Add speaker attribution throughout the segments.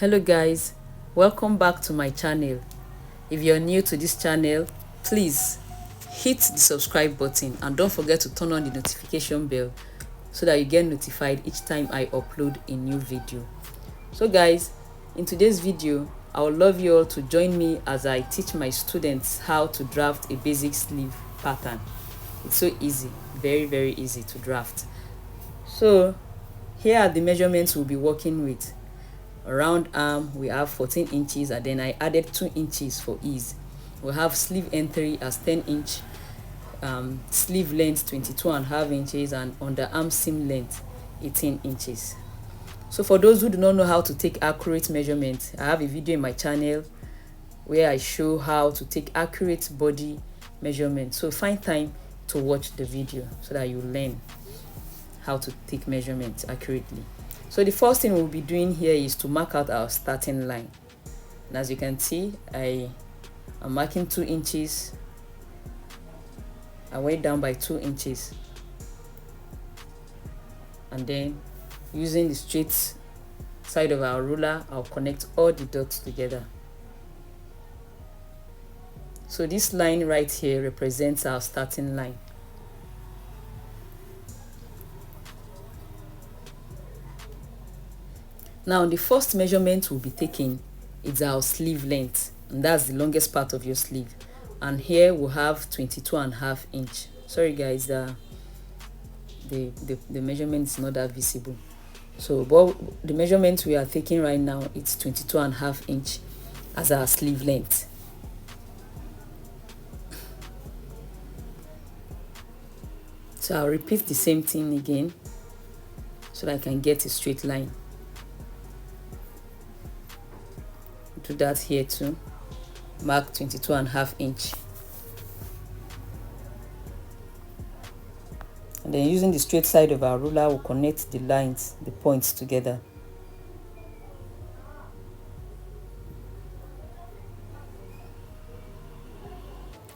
Speaker 1: Hello guys, welcome back to my channel. If you're new to this channel, please hit the subscribe button and don't forget to turn on the notification bell so that you get notified each time I upload a new video. So guys, in today's video, I would love you all to join me as I teach my students how to draft a basic sleeve pattern. It's so easy, very easy to draft. So here are the measurements we'll be working with. Around arm we have 14 inches, and then I added 2 inches for ease. We have sleeve entry as 10 inch, sleeve length 22.5 inches, and underarm seam length 18 inches. So for those who do not know how to take accurate measurements, I have a video in my channel where I show how to take accurate body measurements. So find time to watch the video so that you learn how to take measurements accurately. So the first thing we'll be doing here is to mark out our starting line. And as you can see, I am marking 2 inches. I went down by 2 inches. And then using the straight side of our ruler, I'll connect all the dots together. So this line right here represents our starting line. Now the first measurement we'll be taking is our sleeve length, and that's the longest part of your sleeve. And here we'll have 22.5 inch. Sorry guys, the measurement is not that visible. So but the measurement we are taking right now, it's 22.5 inch as our sleeve length. So I'll repeat the same thing again so that I can get a straight line. Do that here too. Mark 22.5 inch. And then using the straight side of our ruler, we'll connect the lines, the points together.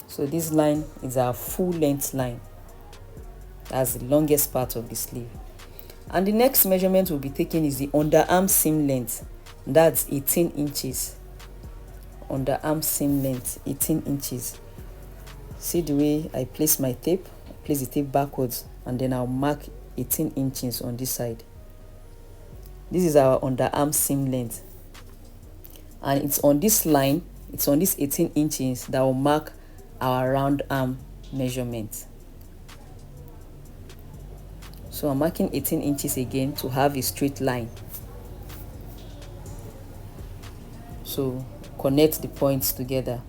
Speaker 1: So this line is our full length line. That's the longest part of the sleeve. And the next measurement we'll be taking is the underarm seam length. That's 18 inches. Underarm seam length 18 inches. See the way I place my tape? I place the tape backwards, and then I'll mark 18 inches on this side. This is our underarm seam length, and it's on this line, it's on this 18 inches that will mark our round arm measurement. So I'm marking 18 inches again to have a straight line. So connect the points together.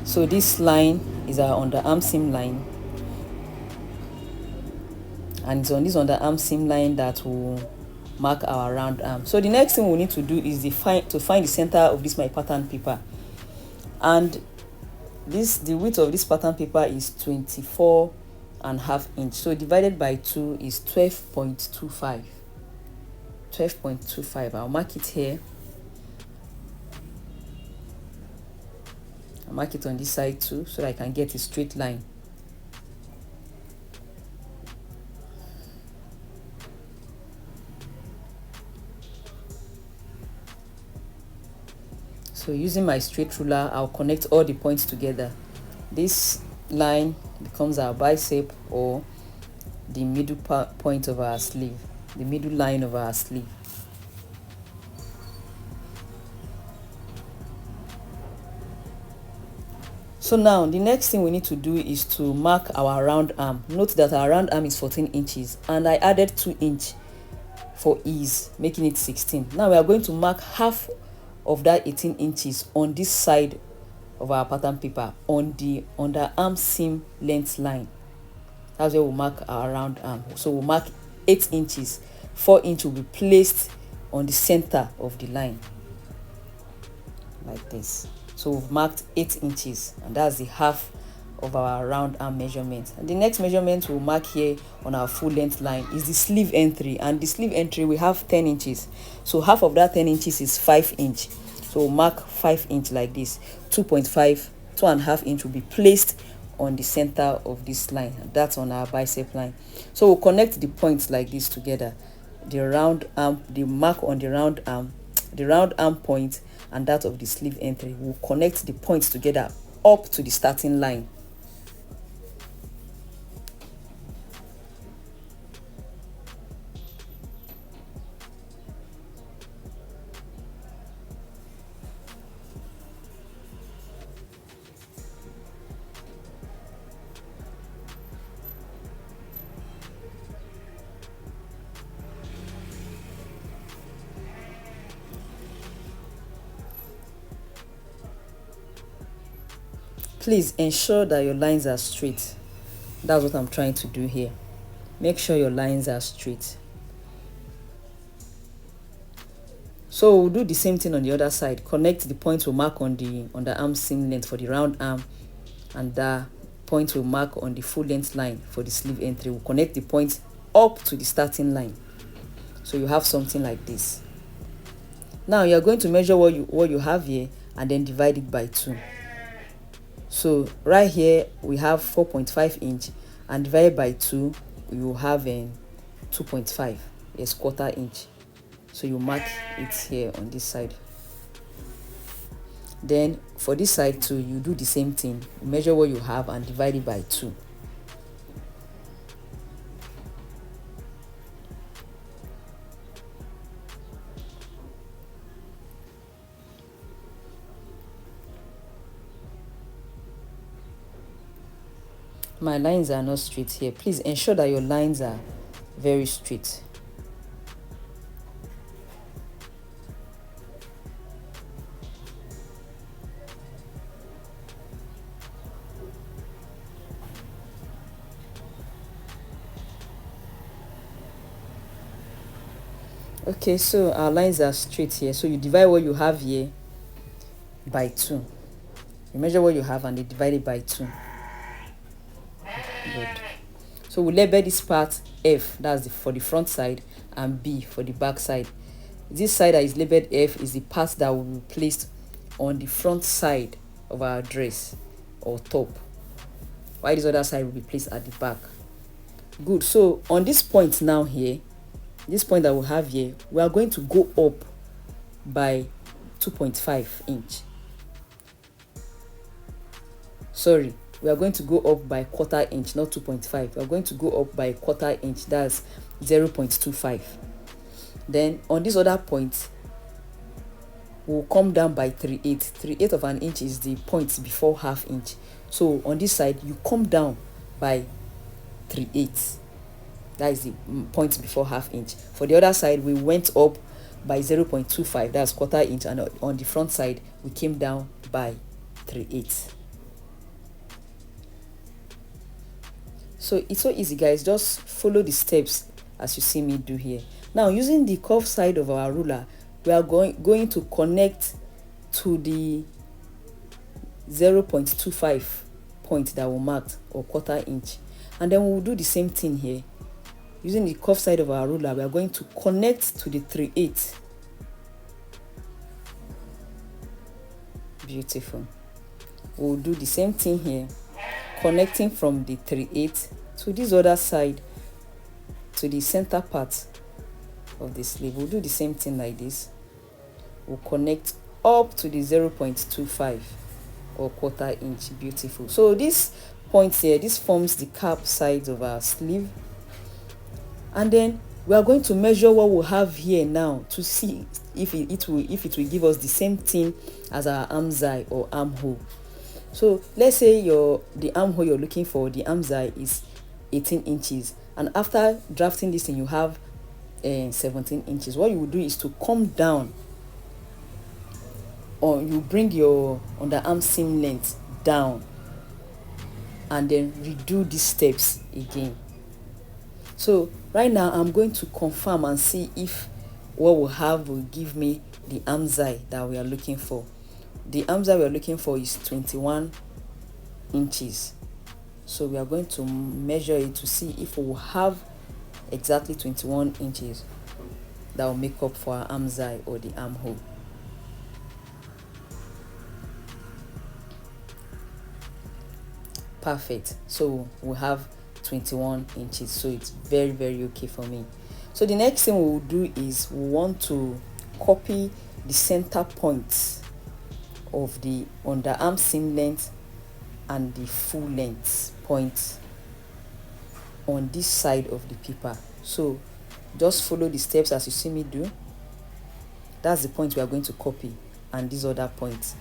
Speaker 1: So this line is our underarm seam line, and it's on this underarm seam line that will mark our round arm. So the next thing we need to do is to find the center of this my pattern paper, and the width of this pattern paper is 24.5 inch. So divided by 2 is 12.25. 12.25. I'll mark it here. I'll mark it on this side too so that I can get a straight line. So using my straight ruler, I'll connect all the points together. This line becomes our bicep, or the middle point of our sleeve, the middle line of our sleeve. So now the next thing we need to do is to mark our round arm. Note that our round arm is 14 inches, and I added 2 inch for ease, making it 16. Now we are going to mark half of that 18 inches on this side of our pattern paper, on the underarm seam length line. That's where we'll mark our round arm. So we'll mark 8 inches. 4 inch will be placed on the center of the line like this. So we've marked 8 inches, and that's the half of our round arm measurement. And the next measurement we'll mark here on our full length line is the sleeve entry, and the sleeve entry we have 10 inches. So half of that 10 inches is 5 inch. So we'll mark 5 inch like this, 2.5 2.5 inch will be placed on the center of this line. That's on our bicep line. So we'll connect the points like this together. The round arm, the mark on the round arm point and that of the sleeve entry. We'll connect the points together up to the starting line. Please ensure that your lines are straight. That's what I'm trying to do here. Make sure your lines are straight. So we'll do the same thing on the other side. Connect the point we'll mark on the arm seam length for the round arm, and the point we'll mark on the full length line for the sleeve entry. We'll connect the point up to the starting line. So you have something like this. Now you're going to measure what you have here and then divide it by 2. So right here we have 4.5 inch, and divided by 2 you have 2.5, yes, 1/4 inch. So you mark it here on this side. Then for this side too, you do the same thing. You measure what you have and divide it by 2. My lines are not straight here. Please ensure that your lines are very straight. Okay, so our lines are straight here. So you divide what you have here by 2. You measure what you have and you divide it by 2. Good. So we label this part F, that's for the front side, and B for the back side. This side that is labeled F is the part that will be placed on the front side of our dress or top, while this other side will be placed at the back. Good. So on this point now here, this point that we have here, we are going to go up by 2.5 inch. Sorry, we are going to go up by 1/4 inch, not 2.5. We are going to go up by 1/4 inch, that's 0.25. Then on this other point, we'll come down by 3/8. 3/8 of an inch is the point before 1/2 inch. So on this side, you come down by 3/8. That is the point before 1/2 inch. For the other side, we went up by 0.25, that's 1/4 inch, and on the front side, we came down by 3/8. So it's so easy, guys. Just follow the steps as you see me do here. Now, using the curved side of our ruler, we are going to connect to the 0.25 point that we marked, or 1/4 inch, and then we'll do the same thing here. Using the curved side of our ruler, we are going to connect to the 3/8. Beautiful. We'll do the same thing here, connecting from the 3/8 to this other side, to the center part of the sleeve. We'll do the same thing like this. We'll connect up to the 0.25 or 1/4 inch. Beautiful. So this point here, this forms the cap side of our sleeve, and then we are going to measure what we have here now to see if it will give us the same thing as our armscye or armhole. So let's say the armhole you're looking for, the armscye, is 18 inches, and after drafting this thing you have 17 inches. What you will do is to come down, or you bring your underarm seam length down, and then redo these steps again. So right now I'm going to confirm and see if what we have will give me the armscye that we are looking for. The armscye we are looking for is 21 inches. So we are going to measure it to see if we will have exactly 21 inches that will make up for our armscye or the armhole. Perfect. So we have 21 inches, so it's very, very okay for me. So the next thing we will do is we want to copy the center point of the underarm seam length and the full length point on this side of the paper. So just follow the steps as you see me do. That's the point we are going to copy, and these other points.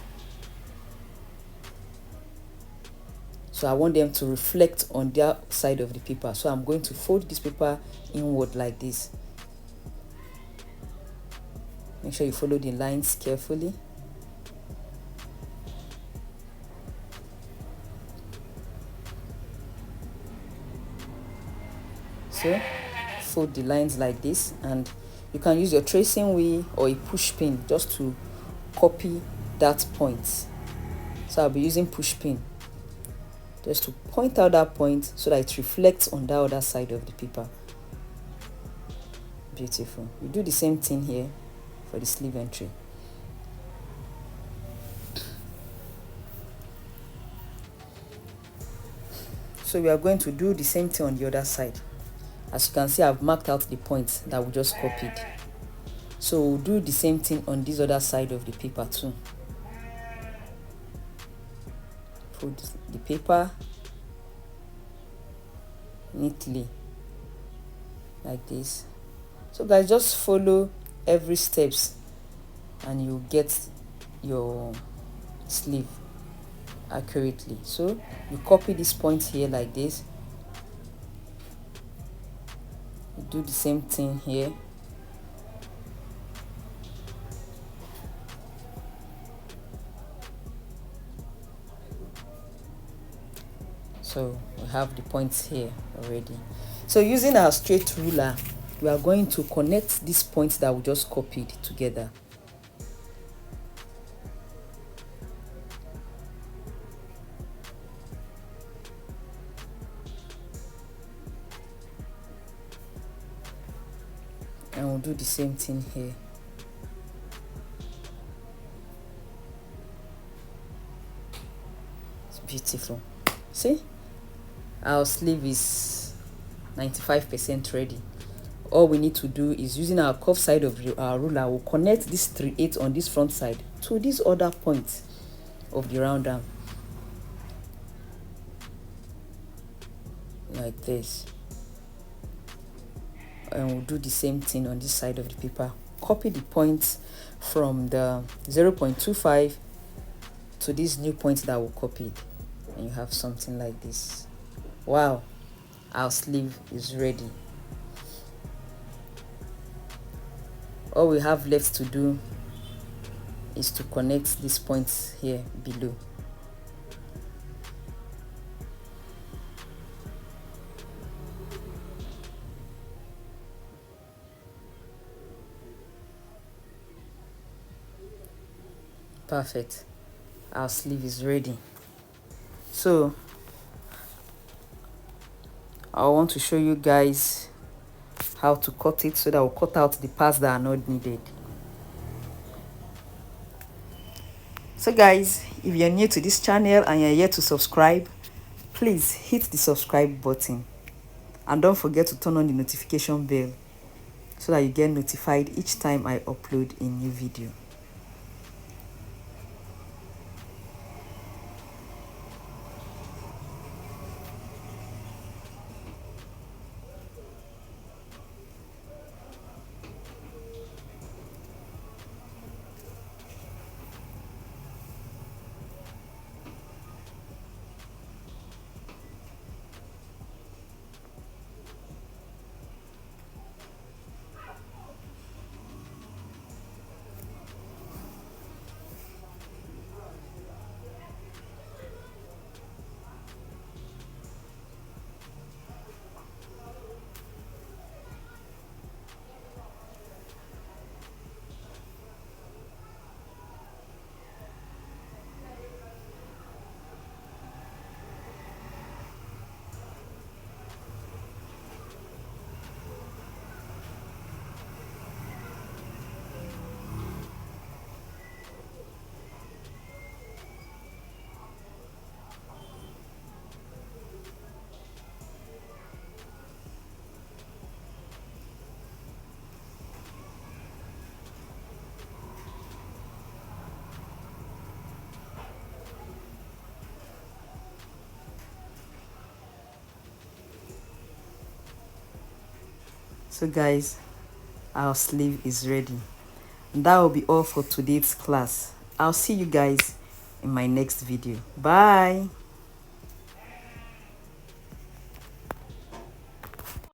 Speaker 1: So I want them to reflect on their side of the paper. So I'm going to fold this paper inward like this. Make sure you follow the lines carefully. So fold the lines like this, and you can use your tracing wheel or a push pin just to copy that point. So I'll be using push pin just to point out that point so that it reflects on the other side of the paper. Beautiful. You do the same thing here for the sleeve entry. So we are going to do the same thing on the other side. As you can see, I've marked out the points that we just copied. So we'll do the same thing on this other side of the paper too. Put the paper neatly like this. So guys, just follow every steps and you get your sleeve accurately. So you copy this point here like this. You do the same thing here. So we have the points here already. So using our straight ruler, we are going to connect these points that we just copied together. And we'll do the same thing here. It's beautiful. See? Our sleeve is 95% ready. All we need to do is, using our curved side of our ruler, we'll connect this 3/8 on this front side to this other point of the round arm. Like this. And we'll do the same thing on this side of the paper. Copy the points from the 0.25 to this new point that we copied. And you have something like this. Wow, our sleeve is ready. All we have left to do is to connect these points here below. Perfect. Our sleeve is ready. So I want to show you guys how to cut it so that we'll cut out the parts that are not needed. So guys, if you're new to this channel and you're yet to subscribe, please hit the subscribe button and don't forget to turn on the notification bell so that you get notified each time I upload a new video. So guys, our sleeve is ready. And that will be all for today's class. I'll see you guys in my next video. Bye.